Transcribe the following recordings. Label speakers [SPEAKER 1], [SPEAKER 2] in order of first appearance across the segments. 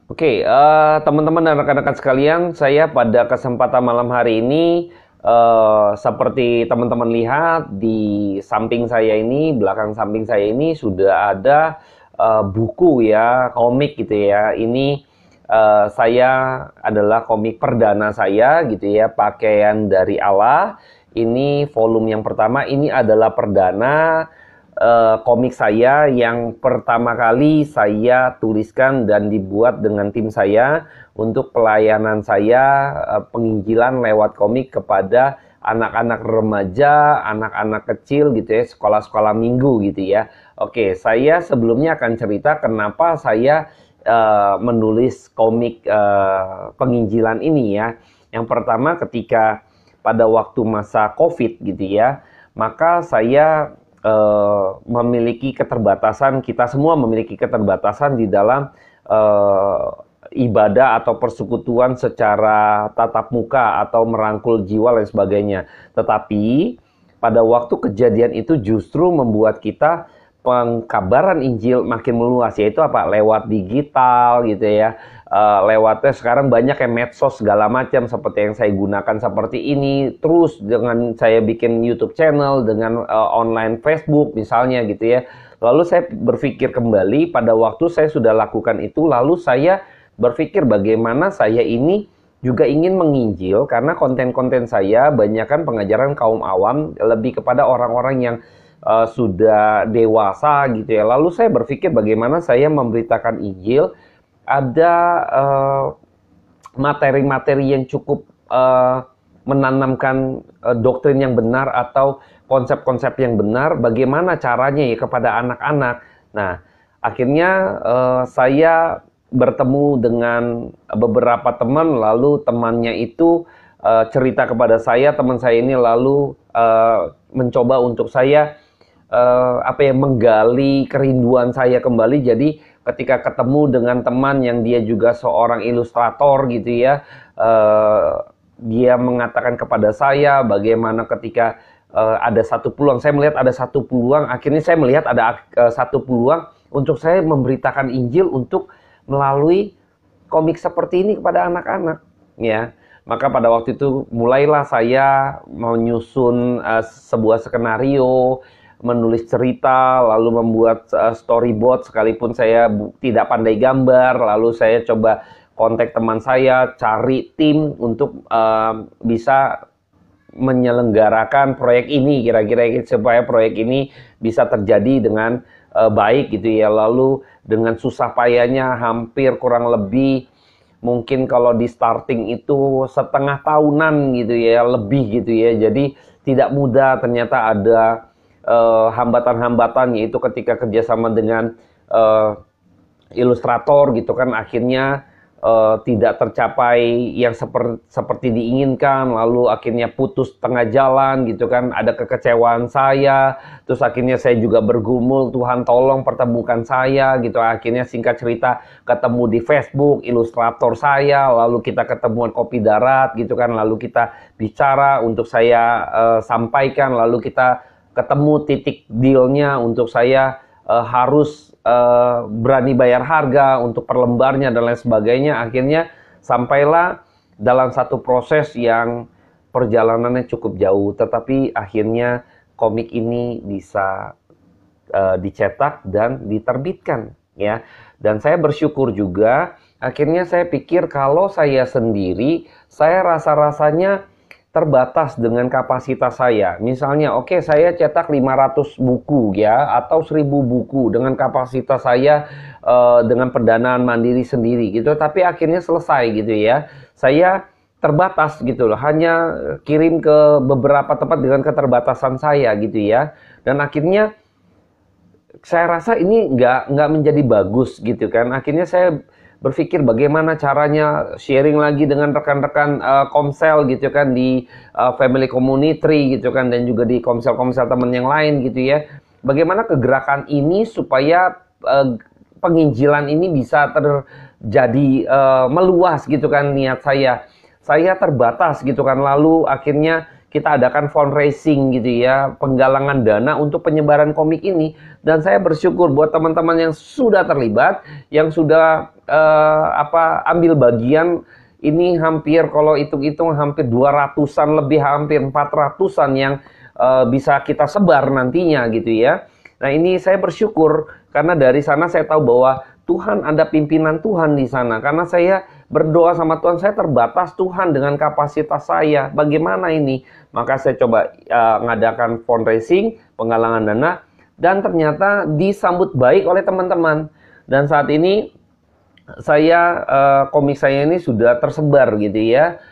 [SPEAKER 1] Oke, teman-teman dan rekan-rekan sekalian, saya pada kesempatan malam hari ini, seperti teman-teman lihat di samping saya ini, belakang samping saya ini sudah ada buku ya, komik gitu ya. Ini saya adalah komik perdana saya gitu ya, Pakaian dari Allah. Ini volume yang pertama, ini adalah perdana komik saya yang pertama kali saya tuliskan dan dibuat dengan tim saya untuk pelayanan saya penginjilan lewat komik kepada anak-anak remaja, anak-anak kecil gitu ya, sekolah-sekolah minggu gitu ya. Oke, saya sebelumnya akan cerita kenapa saya menulis komik penginjilan ini ya. Yang pertama ketika pada waktu masa COVID gitu ya, maka saya memiliki keterbatasan, kita semua memiliki keterbatasan di dalam ibadah atau persekutuan secara tatap muka atau merangkul jiwa dan sebagainya. Tetapi pada waktu kejadian itu justru membuat kita pengkabaran Injil makin meluas, yaitu apa? Lewat digital gitu ya. Lewatnya sekarang banyak yang medsos segala macam seperti yang saya gunakan seperti ini, terus dengan saya bikin YouTube channel dengan online Facebook misalnya gitu ya. Lalu saya berpikir kembali pada waktu saya sudah lakukan itu, lalu saya berpikir bagaimana saya ini juga ingin menginjil karena konten-konten saya banyak kan pengajaran kaum awam, lebih kepada orang-orang yang sudah dewasa gitu ya. Lalu saya berpikir bagaimana saya memberitakan Injil, ada materi-materi yang cukup menanamkan doktrin yang benar atau konsep-konsep yang benar, bagaimana caranya ya kepada anak-anak. Nah, akhirnya saya bertemu dengan beberapa teman, lalu temannya itu cerita kepada saya, teman saya ini lalu mencoba untuk saya menggali kerinduan saya kembali. Jadi ketika ketemu dengan teman yang dia juga seorang ilustrator gitu ya, dia mengatakan kepada saya bagaimana ketika ada satu peluang, saya melihat ada satu peluang, akhirnya saya melihat ada satu peluang untuk saya memberitakan Injil untuk melalui komik seperti ini kepada anak-anak ya. Maka pada waktu itu mulailah saya menyusun sebuah skenario, menulis cerita, lalu membuat storyboard sekalipun saya tidak pandai gambar, lalu saya coba kontak teman saya, cari tim untuk bisa menyelenggarakan proyek ini kira-kira supaya proyek ini bisa terjadi dengan baik gitu ya. Lalu dengan susah payahnya hampir kurang lebih mungkin kalau di starting itu setengah tahunan gitu ya, lebih gitu ya. Jadi tidak mudah, ternyata ada hambatan-hambatan, yaitu ketika kerjasama dengan ilustrator gitu kan, akhirnya tidak tercapai yang seperti diinginkan, lalu akhirnya putus tengah jalan gitu kan, ada kekecewaan saya, terus akhirnya saya juga bergumul, Tuhan tolong pertemukan saya gitu. Akhirnya singkat cerita ketemu di Facebook ilustrator saya, lalu kita ketemuan kopi darat gitu kan, lalu kita bicara untuk saya sampaikan, lalu kita ketemu titik dealnya untuk saya harus berani bayar harga untuk per lembarnya dan lain sebagainya. Akhirnya sampailah dalam satu proses yang perjalanannya cukup jauh, tetapi akhirnya komik ini bisa dicetak dan diterbitkan ya. Dan saya bersyukur juga, akhirnya saya pikir kalau saya sendiri, saya rasa-rasanya terbatas dengan kapasitas saya. Misalnya, oke, saya cetak 500 buku ya, atau 1000 buku dengan kapasitas saya dengan pendanaan mandiri sendiri gitu. Tapi akhirnya selesai gitu ya. Saya terbatas gitu loh, hanya kirim ke beberapa tempat dengan keterbatasan saya gitu ya. Dan akhirnya saya rasa ini nggak menjadi bagus gitu kan. Akhirnya saya berpikir bagaimana caranya sharing lagi dengan rekan-rekan komsel gitu kan, di family community gitu kan, dan juga di komsel-komsel teman yang lain gitu ya. Bagaimana kegerakan ini supaya penginjilan ini bisa terjadi meluas gitu kan. Niat saya terbatas gitu kan, lalu akhirnya kita adakan fundraising gitu ya, penggalangan dana untuk penyebaran komik ini. Dan saya bersyukur buat teman-teman yang sudah terlibat, yang sudah ambil bagian. Ini hampir kalau hitung-hitung hampir 200-an lebih, hampir 400-an yang bisa kita sebar nantinya gitu ya. Nah, ini saya bersyukur karena dari sana saya tahu bahwa Tuhan, ada pimpinan Tuhan di sana. Karena saya berdoa sama Tuhan, saya terbatas Tuhan dengan kapasitas saya. Bagaimana ini? Maka saya coba ngadakan fundraising, penggalangan dana, dan ternyata disambut baik oleh teman-teman. Dan saat ini saya komik saya ini sudah tersebar gitu ya.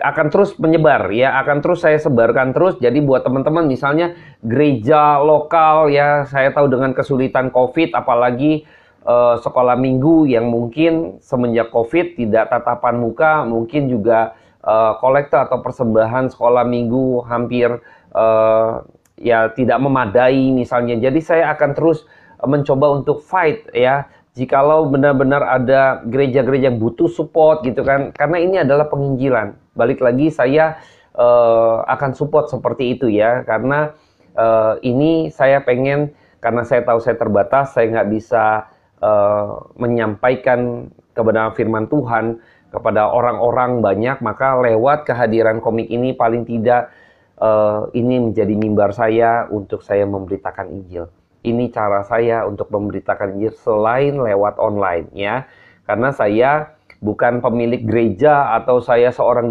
[SPEAKER 1] Akan terus menyebar ya, akan terus saya sebarkan terus. Jadi buat teman-teman misalnya gereja lokal ya, saya tahu dengan kesulitan COVID, apalagi sekolah minggu yang mungkin semenjak COVID tidak tatapan muka, mungkin juga kolektor atau persembahan sekolah minggu hampir ya tidak memadai misalnya. Jadi saya akan terus mencoba untuk fight ya, jikalau benar-benar ada gereja-gereja yang butuh support gitu kan, karena ini adalah penginjilan. Balik lagi saya akan support seperti itu ya, karena ini saya pengen, karena saya tahu saya terbatas, saya nggak bisa menyampaikan kebenaran firman Tuhan kepada orang-orang banyak, maka lewat kehadiran komik ini paling tidak ini menjadi mimbar saya untuk saya memberitakan Injil. Ini cara saya untuk memberitakan Injil selain lewat online ya. Karena saya bukan pemilik gereja atau saya seorang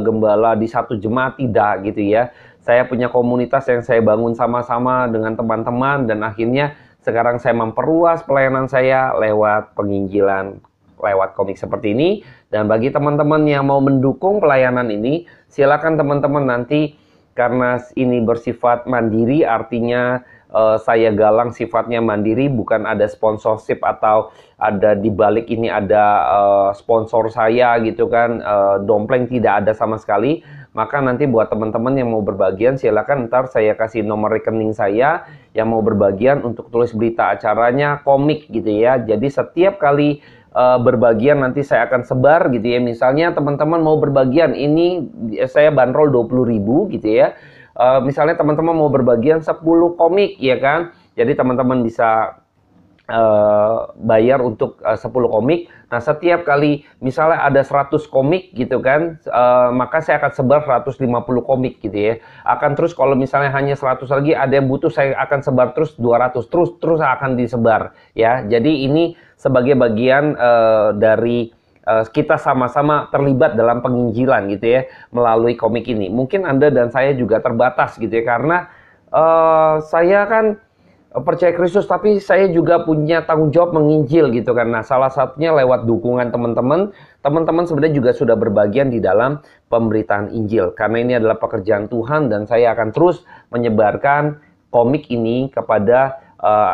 [SPEAKER 1] gembala di satu jemaat, tidak gitu ya. Saya punya komunitas yang saya bangun sama-sama dengan teman-teman, dan akhirnya sekarang saya memperluas pelayanan saya lewat penginjilan, lewat komik seperti ini. Dan bagi teman-teman yang mau mendukung pelayanan ini, silakan teman-teman nanti, karena ini bersifat mandiri, artinya saya galang sifatnya mandiri, bukan ada sponsorship atau ada di balik ini ada sponsor saya gitu kan, dompleng tidak ada sama sekali. Maka nanti buat teman-teman yang mau berbagian, silakan ntar saya kasih nomor rekening saya yang mau berbagian untuk tulis berita acaranya komik gitu ya. Jadi setiap kali berbagian nanti saya akan sebar gitu ya. Misalnya teman-teman mau berbagian, ini saya bandrol 20.000 gitu ya. Misalnya teman-teman mau berbagian 10 komik ya kan. Jadi teman-teman bisa bayar untuk 10 komik. Nah, setiap kali misalnya ada 100 komik gitu kan, maka saya akan sebar 150 komik gitu ya. Akan terus kalau misalnya hanya 100 lagi ada yang butuh, saya akan sebar terus 200, terus akan disebar ya. Jadi ini sebagai bagian dari kita sama-sama terlibat dalam penginjilan gitu ya, melalui komik ini. Mungkin Anda dan saya juga terbatas gitu ya, karena saya kan percaya Kristus, tapi saya juga punya tanggung jawab menginjil gitu kan. Nah, salah satunya lewat dukungan teman-teman. Teman-teman sebenarnya juga sudah berbagian di dalam pemberitaan Injil. Karena ini adalah pekerjaan Tuhan, dan saya akan terus menyebarkan komik ini kepada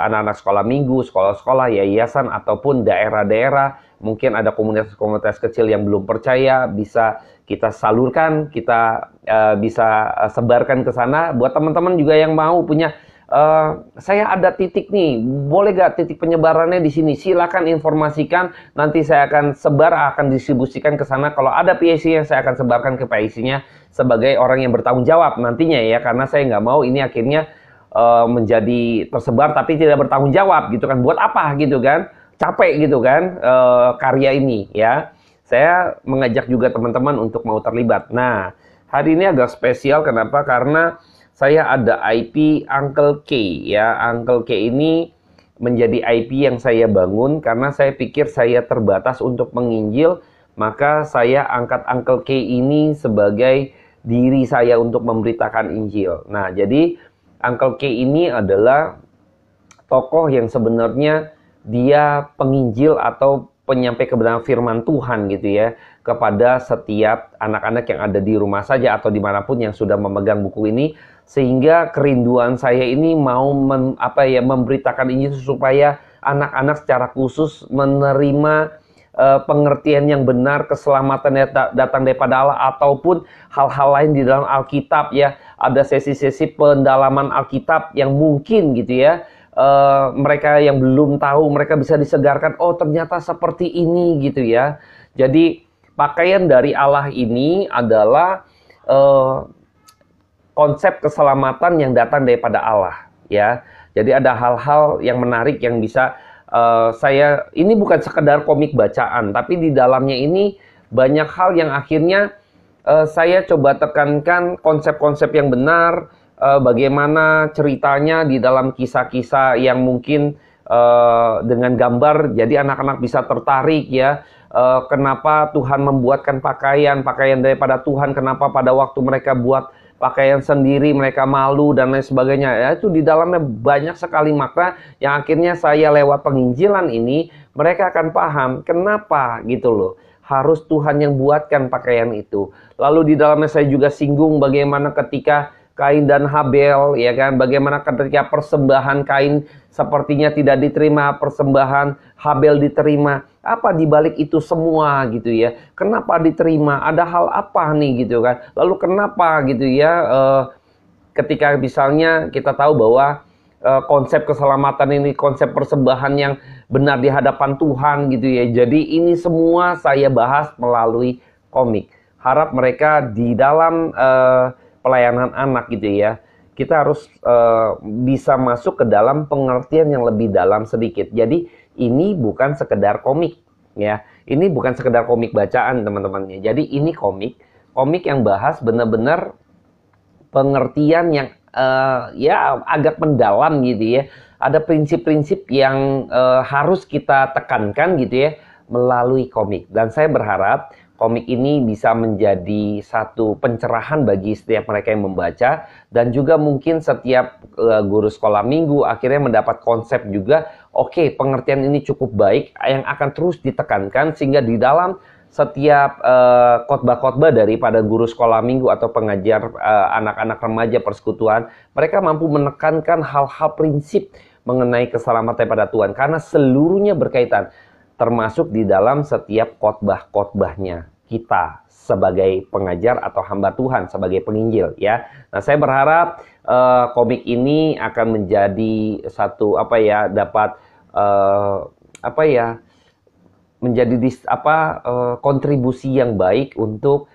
[SPEAKER 1] anak-anak sekolah minggu, sekolah-sekolah, yayasan, ataupun daerah-daerah. Mungkin ada komunitas-komunitas kecil yang belum percaya, bisa kita salurkan, kita bisa sebarkan ke sana. Buat teman-teman juga yang mau punya, saya ada titik nih, boleh gak titik penyebarannya di sini? Silakan informasikan, nanti saya akan sebar, akan distribusikan ke sana. Kalau ada PIC-nya, saya akan sebarkan ke PIC-nya sebagai orang yang bertanggung jawab nantinya ya, karena saya nggak mau ini akhirnya menjadi tersebar tapi tidak bertanggung jawab gitu kan. Buat apa gitu kan? Capek gitu kan karya ini ya. Saya mengajak juga teman-teman untuk mau terlibat. Nah, hari ini agak spesial, kenapa? Karena saya ada IP Uncle K ya. Uncle K ini menjadi IP yang saya bangun karena saya pikir saya terbatas untuk menginjil, maka saya angkat Uncle K ini sebagai diri saya untuk memberitakan Injil. Nah, jadi Uncle K ini adalah tokoh yang sebenarnya dia penginjil atau penyampai kebenaran firman Tuhan gitu ya, kepada setiap anak-anak yang ada di rumah saja atau dimanapun yang sudah memegang buku ini. Sehingga kerinduan saya ini mau memberitakan Injil supaya anak-anak secara khusus menerima pengertian yang benar, keselamatan yang datang daripada Allah, ataupun hal-hal lain di dalam Alkitab ya. Ada sesi-sesi pendalaman Alkitab yang mungkin gitu ya, mereka yang belum tahu, mereka bisa disegarkan, oh ternyata seperti ini gitu ya. Jadi pakaian dari Allah ini adalah eh, konsep keselamatan yang datang daripada Allah, ya. Jadi ada hal-hal yang menarik yang bisa ini bukan sekedar komik bacaan, tapi di dalamnya ini banyak hal yang akhirnya saya coba tekankan konsep-konsep yang benar, bagaimana ceritanya di dalam kisah-kisah yang mungkin dengan gambar, jadi anak-anak bisa tertarik ya. Kenapa Tuhan membuatkan pakaian daripada Tuhan, kenapa pada waktu mereka buat pakaian sendiri mereka malu dan lain sebagainya. Ya, itu di dalamnya banyak sekali makna yang akhirnya saya lewat penginjilan ini mereka akan paham kenapa gitu loh. Harus Tuhan yang buatkan pakaian itu. Lalu di dalamnya saya juga singgung bagaimana ketika Kain dan Habel, ya kan? Bagaimana ketika persembahan Kain sepertinya tidak diterima, persembahan Habel diterima. Apa dibalik itu semua gitu ya? Kenapa diterima? Ada hal apa nih gitu kan? Lalu kenapa gitu ya? Ketika misalnya kita tahu bahwa konsep keselamatan ini, konsep persembahan yang benar di hadapan Tuhan gitu ya. Jadi ini semua saya bahas melalui komik. Harap mereka di dalam pelayanan anak gitu ya, kita harus bisa masuk ke dalam pengertian yang lebih dalam sedikit. Jadi ini bukan sekedar komik ya, ini bukan sekedar komik bacaan teman-temannya. Jadi ini komik yang bahas benar-benar pengertian yang ya agak mendalam gitu ya. Ada prinsip-prinsip yang harus kita tekankan gitu ya melalui komik. Dan saya berharap komik ini bisa menjadi satu pencerahan bagi setiap mereka yang membaca, dan juga mungkin setiap guru sekolah minggu akhirnya mendapat konsep juga, oke, pengertian ini cukup baik yang akan terus ditekankan sehingga di dalam setiap khotbah-khotbah daripada guru sekolah minggu atau pengajar anak-anak remaja persekutuan, mereka mampu menekankan hal-hal prinsip mengenai keselamatan pada Tuhan karena seluruhnya berkaitan, termasuk di dalam setiap khotbah-khotbahnya kita sebagai pengajar atau hamba Tuhan, sebagai penginjil ya. Nah, saya berharap komik ini akan menjadi satu dapat menjadi kontribusi yang baik untuk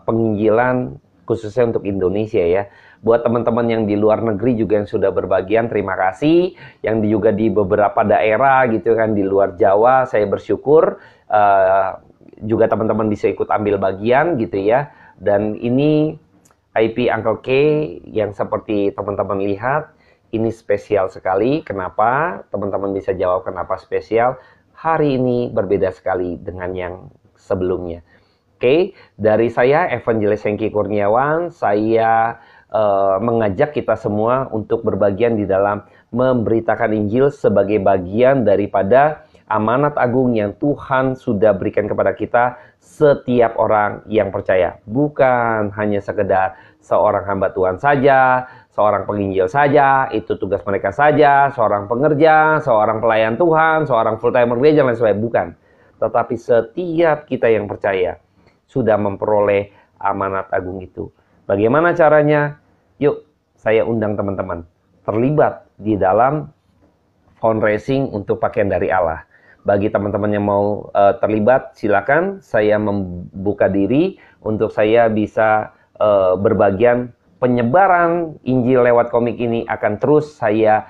[SPEAKER 1] penginjilan khususnya untuk Indonesia ya. Buat teman-teman yang di luar negeri juga yang sudah berbagian, terima kasih. Yang juga di beberapa daerah gitu kan, di luar Jawa, saya bersyukur juga teman-teman bisa ikut ambil bagian gitu ya. Dan ini IP Uncle K yang seperti teman-teman lihat, ini spesial sekali. Kenapa? Teman-teman bisa jawab kenapa spesial. Hari ini berbeda sekali dengan yang sebelumnya. Oke, dari saya Evangelis Hengki Kurniawan, saya mengajak kita semua untuk berbagian di dalam memberitakan Injil sebagai bagian daripada amanat agung yang Tuhan sudah berikan kepada kita setiap orang yang percaya. Bukan hanya sekedar seorang hamba Tuhan saja, seorang penginjil saja, itu tugas mereka saja, seorang pengerja, seorang pelayan Tuhan, seorang full-timer gereja, dan lain sebagainya. Bukan. Tetapi setiap kita yang percaya sudah memperoleh amanat agung itu. Bagaimana caranya? Yuk, saya undang teman-teman terlibat di dalam fundraising untuk pakaian dari Allah. Bagi teman-teman yang mau terlibat, silakan saya membuka diri untuk saya bisa berbagian penyebaran Injil lewat komik ini akan terus saya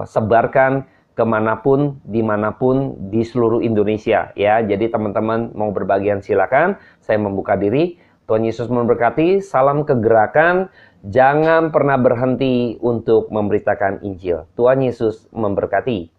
[SPEAKER 1] sebarkan kemanapun, dimanapun di seluruh Indonesia ya. Jadi teman-teman mau berbagian silakan, saya membuka diri. Tuhan Yesus memberkati, salam kegerakan, jangan pernah berhenti untuk memberitakan Injil. Tuhan Yesus memberkati.